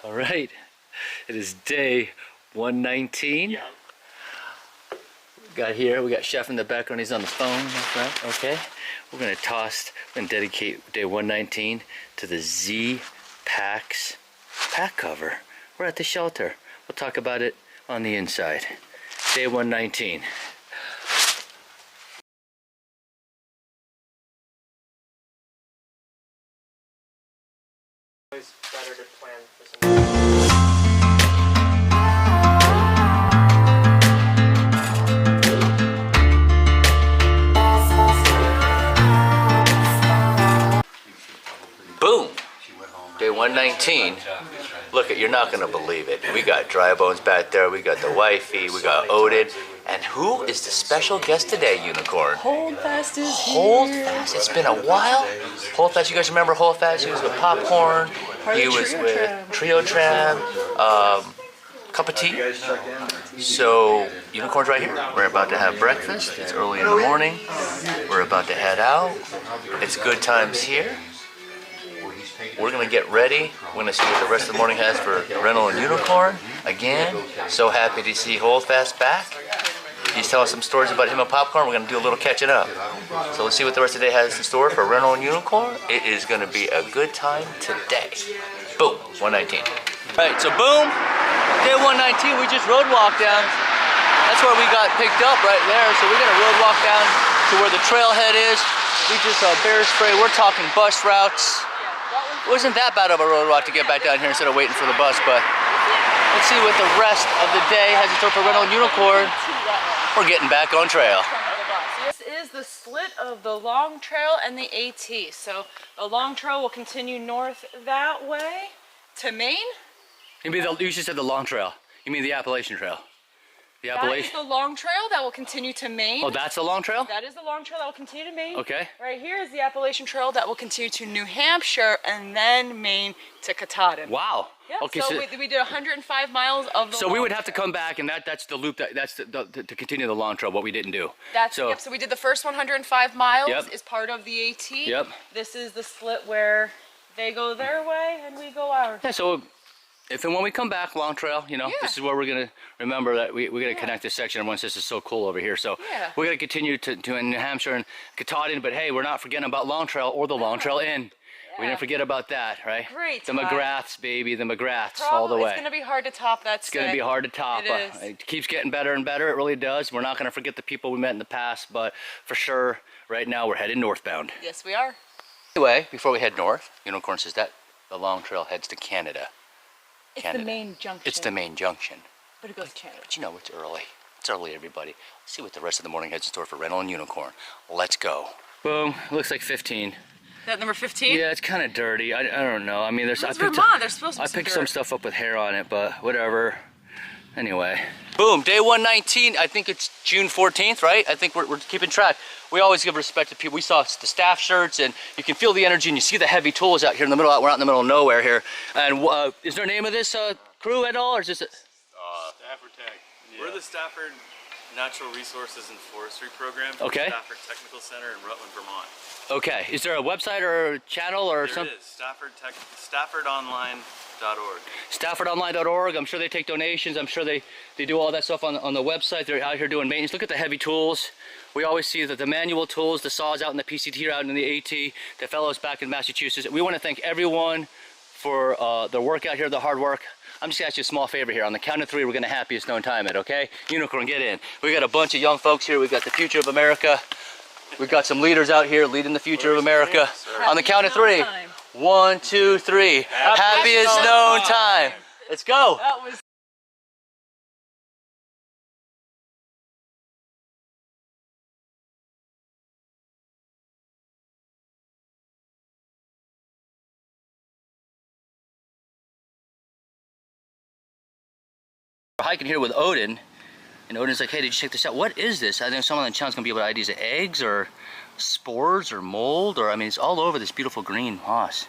All right, it is day 119. Yeah. We got Chef in the background, he's on the phone, that's right, okay. We're gonna dedicate day 119 to the Zpacks pack cover. We're at the shelter. We'll talk about it on the inside. Day 119. It's better to plan for some. Boom! Day 119. Look, you're not gonna believe it. We got Dry Bones back there, we got the wifey, we got Odin. And who is the special guest today, Unicorn? Holdfast is here. Holdfast, it's been a while. Holdfast, you guys remember Holdfast? He was with Popcorn, he was with Trio Tram, Cup of Tea. So, Unicorn's right here. We're about to have breakfast. It's early in the morning. We're about to head out. It's good times here. We're gonna get ready. We're gonna see what the rest of the morning has for Rental and Unicorn. Again, so happy to see Holdfast back. He's telling some stories about him and Popcorn. We're gonna do a little catching up. So let's see what the rest of the day has in store for Rental and Unicorn. It is gonna be a good time today. Boom, 119. All right, so boom, day 119, we just road walked down. That's where we got picked up right there. So we're gonna road walk down to where the trailhead is. We just bear spray. We're talking bus routes. It wasn't that bad of a road walk to get back down here instead of waiting for the bus, but let's see what the rest of the day has in store for Rental and Unicorn. We're getting back on trail. This is the split of the long trail and the AT. So the long trail will continue north that way to Maine. You just said the long trail. You mean the Appalachian Trail? The That is the long trail that will continue to Maine. Oh, that's the long trail? That is the long trail that will continue to Maine. Okay. Right here is the Appalachian Trail that will continue to New Hampshire and then Maine to Katahdin. Wow. Yep. Okay, So we did 105 miles of the so we would have to come back, and that's the loop, to continue the long trail, what we didn't do. So we did the first 105 miles Yep. is part of the AT. Yep. This is the split where they go their way and we go ours. Yeah, so if and when we come back, long trail, this is where we're going to remember that we're going to connect this section. Once this is so cool over here. So we're going to continue to New Hampshire and Katahdin, but hey, we're not forgetting about long trail or the long trail in. We didn't forget about that, right? Great. The McGraths, baby, the McGraths all the way. It's going to be hard to top that. It's going to be hard to top. It is. It keeps getting better and better. It really does. We're not going to forget the people we met in the past, but for sure, right now we're heading northbound. Yes, we are. Anyway, before we head north, Unicorn says that the long trail heads to Canada. It's Canada. the main junction. It's the main junction. But it goes to Canada. But you know, it's early. It's early, everybody. Let's see what the rest of the morning has in store for Rental and Unicorn. Let's go. Boom. Looks like 15. Is that number 15? Yeah, it's kind of dirty. I don't know. I mean, It's Vermont. There's supposed to be I picked some stuff up with hair on it, but whatever. Anyway. Boom. Day 119. I think it's June 14th, right? I think we're keeping track. We always give respect to people. We saw the staff shirts, and you can feel the energy, and you see the heavy tools out here in the middle. We're out in the middle of nowhere here. And is there a name of this crew at all, or is this Stafford Tech. Yeah. We're the Stafford Natural Resources and Forestry Program from Okay. Stafford Technical Center in Rutland, Vermont. Okay. Is there a website or a channel or something? There is. StaffordOnline.org. StaffordOnline.org. I'm sure they take donations. I'm sure they do all that stuff on the website. They're out here doing maintenance. Look at the heavy tools. We always see that the manual tools, the saws out in the PCT, out in the AT, the fellows back in Massachusetts. We want to thank everyone for their work out here, the hard work. I'm just going to ask you a small favor here. On the count of 3, we're going to happiest known time it, okay? Unicorn, get in. We got a bunch of young folks here. We've got the future of America. We've got some leaders out here leading the future of America. On the count of 3. 1, 2, 3. Happiest known time. Let's go. That was We're hiking here with Odin, and Odin's like, hey, did you check this out? What is this? I think someone in the channel's gonna be able to ID is it eggs or spores or mold, or I mean, it's all over this beautiful green moss.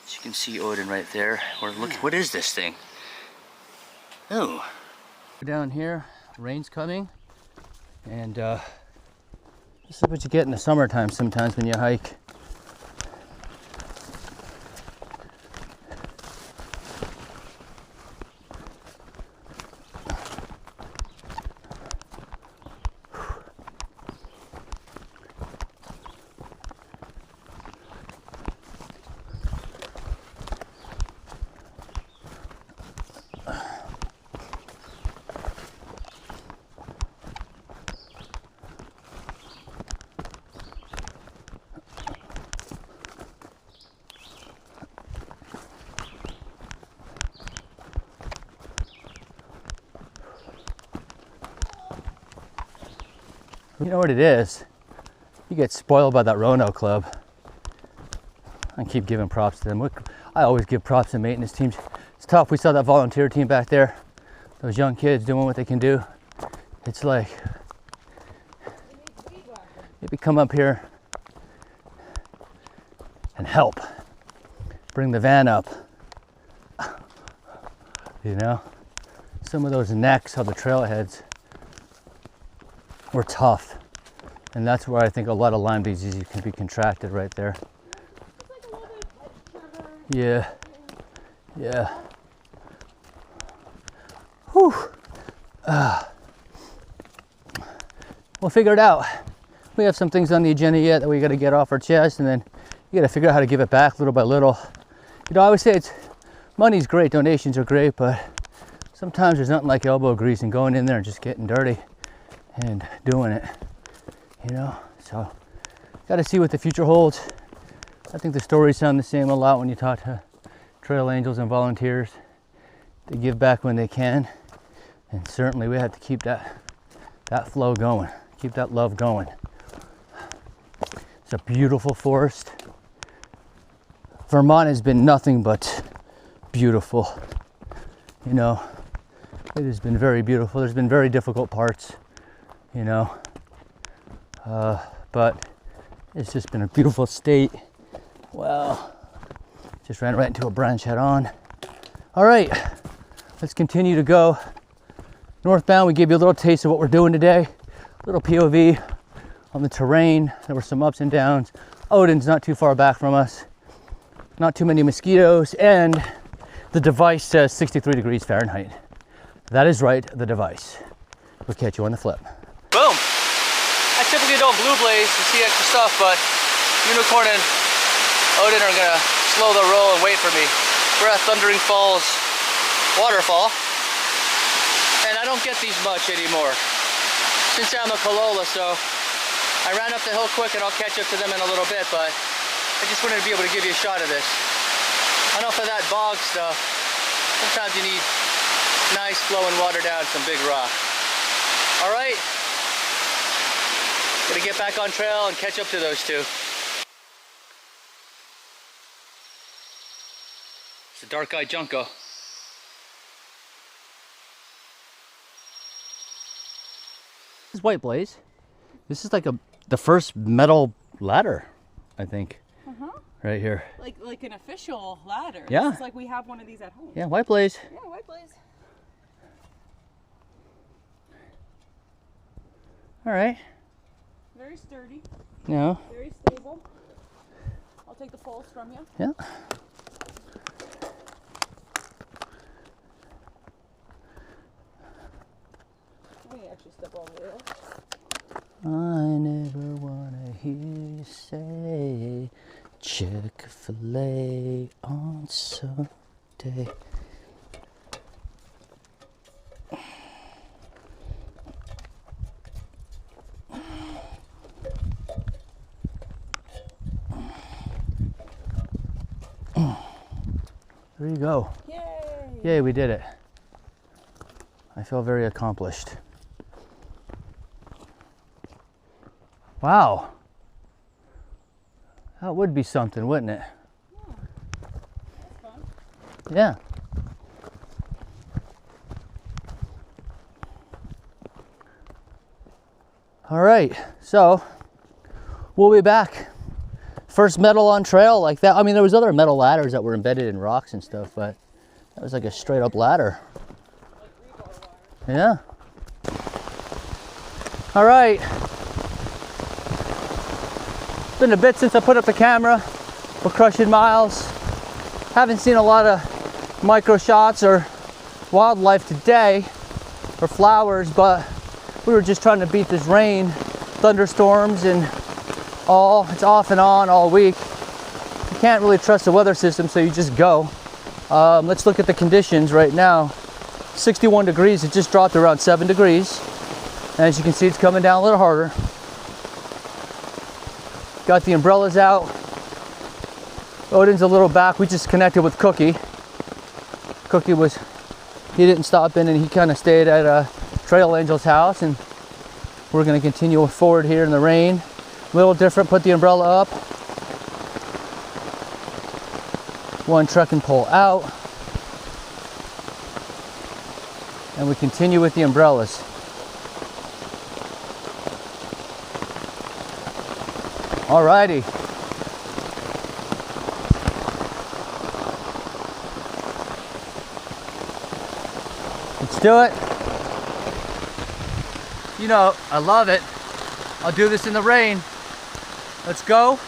As you can see Odin right there. We're looking, what is this thing? Oh. Down here, rain's coming, and this is what you get in the summertime sometimes when you hike. You know what it is? You get spoiled by that Roanoke Club. I keep giving props to them. I always give props to maintenance teams. It's tough. We saw that volunteer team back there. Those young kids doing what they can do. It's like, maybe come up here and help. Bring the van up. You know? Some of those necks of the trailheads were tough. And that's where I think a lot of Lyme disease can be contracted right there. Yeah. Yeah. Whew. We'll figure it out. We have some things on the agenda yet that we got to get off our chest, and then you got to figure out how to give it back little by little. You know, I always say money's great, donations are great, but sometimes there's nothing like elbow grease and going in there and just getting dirty and doing it. You know, so got to see what the future holds. I think the stories sound the same a lot when you talk to trail angels and volunteers. They give back when they can, and certainly we have to keep that flow going, keep that love going. It's a beautiful forest. Vermont has been nothing but beautiful. You know, it has been very beautiful. There's been very difficult parts, you know, but it's just been a beautiful state. Well, just ran right into a branch head on. All right, let's continue to go northbound. We gave you a little taste of what we're doing today, a little POV on the terrain. There were some ups and downs. Odin's not too far back from us, not too many mosquitoes, and the device says 63 degrees Fahrenheit. That is right, the device. We'll catch you on the flip. Boom! I typically don't blue blaze to see extra stuff, but Unicorn and Odin are gonna slow the roll and wait for me. We're at Thundering Falls waterfall, and I don't get these much anymore since I'm a Colola, so I ran up the hill quick, and I'll catch up to them in a little bit, but I just wanted to be able to give you a shot of this. Enough of that bog stuff. Sometimes you need nice flowing water down some big rock. All right, gonna get back on trail and catch up to those two. It's a dark-eyed junco. This is White Blaze. This is like the first metal ladder, I think. Right here. Like an official ladder. Yeah. It's like we have one of these at home. Yeah, White Blaze. Yeah, White Blaze. All right. Very sturdy. No. Very stable. I'll take the poles from you. Yeah. Let me actually step over there. I never wanna hear you say Chick-fil-A on Sunday. There you go. Yay! Yay, we did it. I feel very accomplished. Wow. That would be something, wouldn't it? Yeah. That's fun. Yeah. All right, so we'll be back. First metal on trail like that. I mean, there was other metal ladders that were embedded in rocks and stuff, but that was like a straight up ladder. Yeah. All right. It's been a bit since I put up the camera. We're crushing miles. Haven't seen a lot of micro shots or wildlife today or flowers, but we were just trying to beat this rain, thunderstorms, and all. It's off and on all week. You can't really trust the weather system, so you just go. Let's look at the conditions right now. 61 degrees, it just dropped around 7 degrees. And as you can see, it's coming down a little harder. Got the umbrellas out. Odin's a little back. We just connected with Cookie. Cookie he didn't stop in, and he kind of stayed at Trail Angel's house, and We're gonna continue forward here in the rain. A little different, put the umbrella up. One trekking pole out. And we continue with the umbrellas. Alrighty. Let's do it. You know, I love it. I'll do this in the rain. Let's go.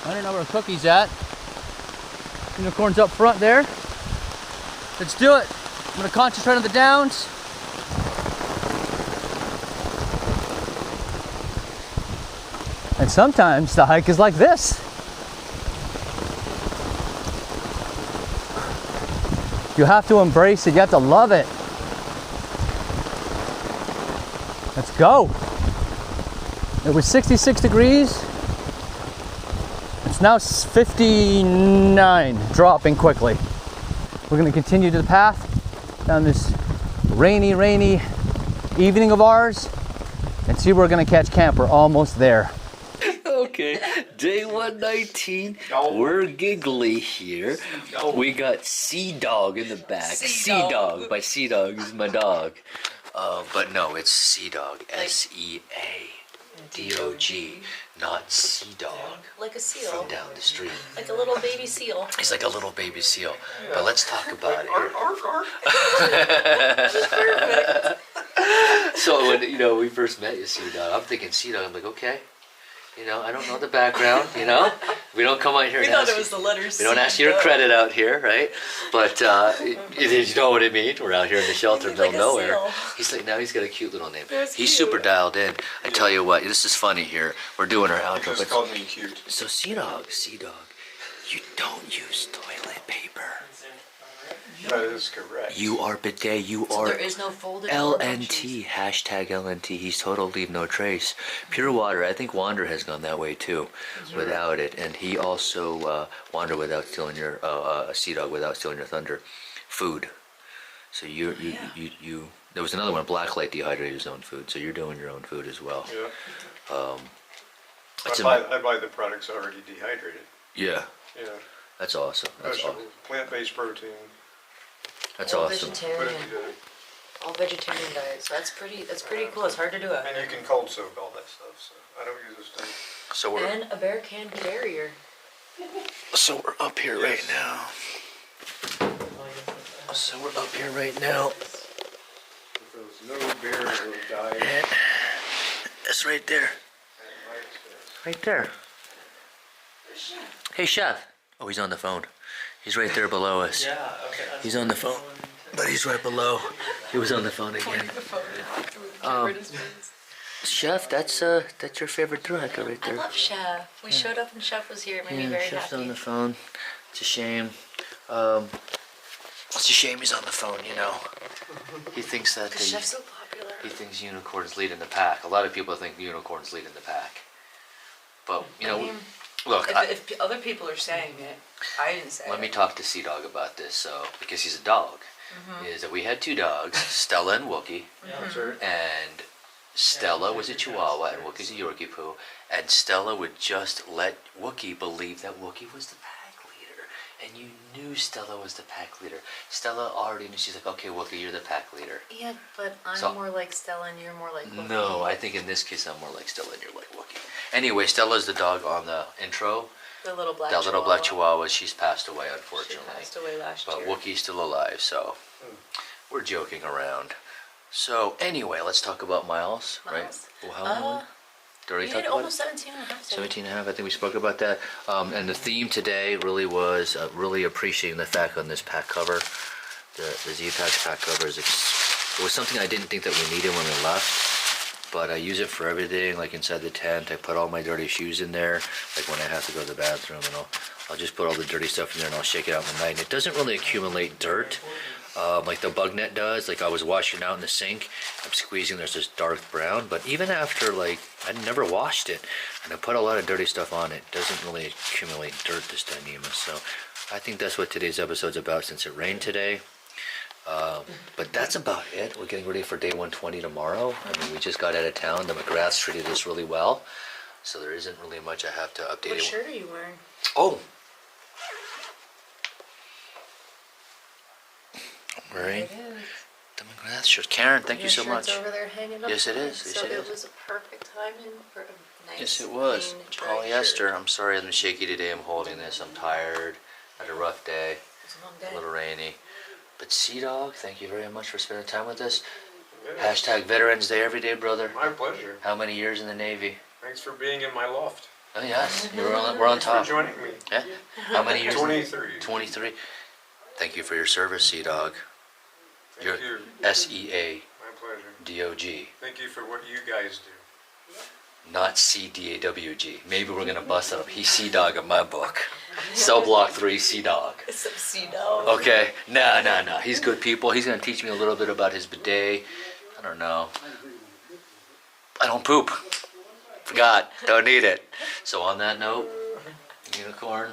I don't know where Cookie's at. Unicorn's up front there. Let's do it. I'm gonna concentrate on the downs. And sometimes the hike is like this. You have to embrace it, you have to love it. Let's go. It was 66 degrees. It's now 59, dropping quickly. We're gonna continue to the path down this rainy evening of ours and see where we're gonna catch camp. We're almost there. Okay, day 119. We're giggly here. We got Sea Dog in the back. Sea Dog. My Sea Dog is my dog. But no, it's Sea Dog. SEADOG, not Sea Dog. Like a seal. From down the street. Like a little baby seal. He's like a little baby seal. But let's talk about it. So when we first met you, Sea Dog, I'm thinking Sea Dog. I'm like, okay. I don't know the background, We don't come out here and thought it was the letters. We don't ask your credit out here, right? But you know what I mean? We're out here in the shelter, middle of nowhere. He's like, now he's got a cute little name. He's super dialed in. I tell you what, this is funny here. We're doing our outro. Just called me cute. So Sea Dog, you don't use toilet paper. That is correct. You are bidet, So there is no folded LNT, hashtag LNT, he's total leave no trace. Pure water, I think Wander has gone that way too, without it. And he also, Wander without stealing your, Sea Dog without stealing your thunder. Food. So you, there was another one, Blacklight dehydrated his own food, so you're doing your own food as well. Yeah. I buy the products already dehydrated. Yeah. Yeah. That's awesome. That's awesome. Plant-based protein. That's all awesome. Put it Vegetarian. together. All vegetarian diet. So that's pretty cool. It's hard to do it. And you can cold soak all that stuff, so I don't use this thing. So we're And a bear can be barrier. up here right now. So we're up here right now. There's no bear will die. And that's right there. Right there. Hey, Chef. Oh, he's on the phone. He's right there below us. Yeah, okay. He's on the phone, but he's right below. He was on the phone again. Chef, that's your favorite thru hiker right I there. love Chef. We showed up and Chef was here. It made me very Chef's happy. on the phone. It's a shame. It's a shame he's on the phone. He thinks that Because Chef's so popular. he thinks unicorns lead in the pack. A lot of people think unicorns lead in the pack. But look, If other people are saying it, I didn't say let it. me talk to Sea Dog about this. Because he's a dog, is that we had two dogs, Stella and Wookie, and Stella was a Chihuahua and Wookie's a Yorkie Poo, and Stella would just let Wookie believe that Wookie was the pack leader, and you knew Stella was the pack leader. Stella already knew. She's like, okay, Wookie, you're the pack leader. Yeah, but I'm So- more like Stella and you're more like Wookie. No, I think in this case I'm more like Stella and you're like Wookie. Anyway, Stella's the dog on the intro. The little black That little black Chihuahua. Chihuahua, she's passed away She unfortunately. passed away last But year. Wookie's still alive, so we're joking around. So anyway, let's talk about miles, right? Miles? Well, how long? Did we You talk did about almost it? 17 and a half. 17 and a half, I think we spoke about that. And the theme today really was really appreciating the fact on this pack cover, the Zpacks pack cover, it was something I didn't think that we needed when we left. But I use it for everything, like inside the tent. I put all my dirty shoes in there, like when I have to go to the bathroom, and I'll just put all the dirty stuff in there and I'll shake it out in the night. And it doesn't really accumulate dirt like the bug net does. Like I was washing out in the sink, I'm squeezing, there's this dark brown. But even after, like, I never washed it, and I put a lot of dirty stuff on it, doesn't really accumulate dirt, this Dyneema. So I think that's what today's episode's about, since it rained today. But that's about it. We're getting ready for day 120 tomorrow. I mean, we just got out of town. The McGraths treated us really well. So there isn't really much I have to update. What shirt are you wearing? Oh! I'm wearing It is. the McGrath shirt. Karen, thank you so Your shirt's much. over there hanging up. Yes, it is. Yes, So it it is. was a perfect timing for a nice, Yes, it was. clean, dry Polyester. shirt. I'm sorry I'm shaky today. I'm holding this. I'm tired. Had a rough day. It's a long A day. little rainy. But Sea Dog, thank you very much for spending time with us. Hashtag Veterans Day every day, brother. My pleasure. How many years in the Navy? Thanks for being in my loft. Oh, yes. We're on For top. joining me. Yeah. How many years? 23. 23. Thank you for your service, Sea Dog. Your Thank you. SEA My pleasure. DOG, Thank you for what you guys do. not CDAWG. Maybe we're gonna bust up. He's Sea Dog in my book. Cell Block 3, Sea Dog. It's a sea dog. Okay. Nah. He's good people. He's gonna teach me a little bit about his bidet. I don't know. I don't poop. Forgot. Don't need it. So on that note, Unicorn,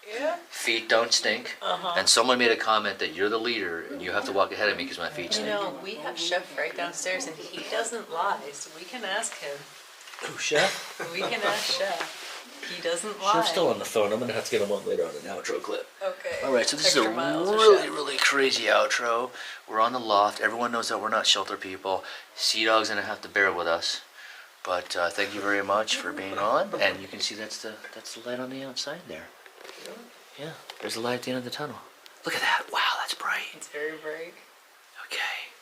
Yeah. feet don't stink. And someone made a comment that you're the leader and you have to walk ahead of me because my feet You stink. know, we have Chef right downstairs and he doesn't lie, so we can ask him. Ooh, Chef? We can ask Chef. He doesn't lie. Chef's still on the phone. I'm gonna have to get him on later on an outro clip. Okay. All right, so this is Extra a miles for really, Chef. really crazy outro. We're on the loft. Everyone knows that we're not shelter people. Sea Dog's gonna have to bear with us. But thank you very much for being on. And you can see that's the light on the outside there. Yeah, there's a light at the end of the tunnel. Look at that. Wow, that's bright. It's very bright. Okay.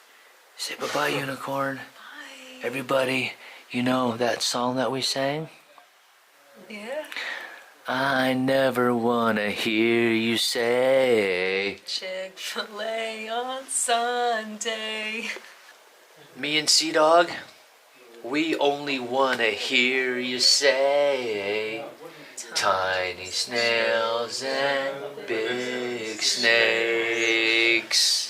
Say bye-bye, Unicorn. Bye. Everybody, you know that song that we sang? Yeah. I never wanna hear you say. Chick-fil-A on Sunday. Me and Sea Dog, we only wanna hear you say. Tiny snails and big snakes.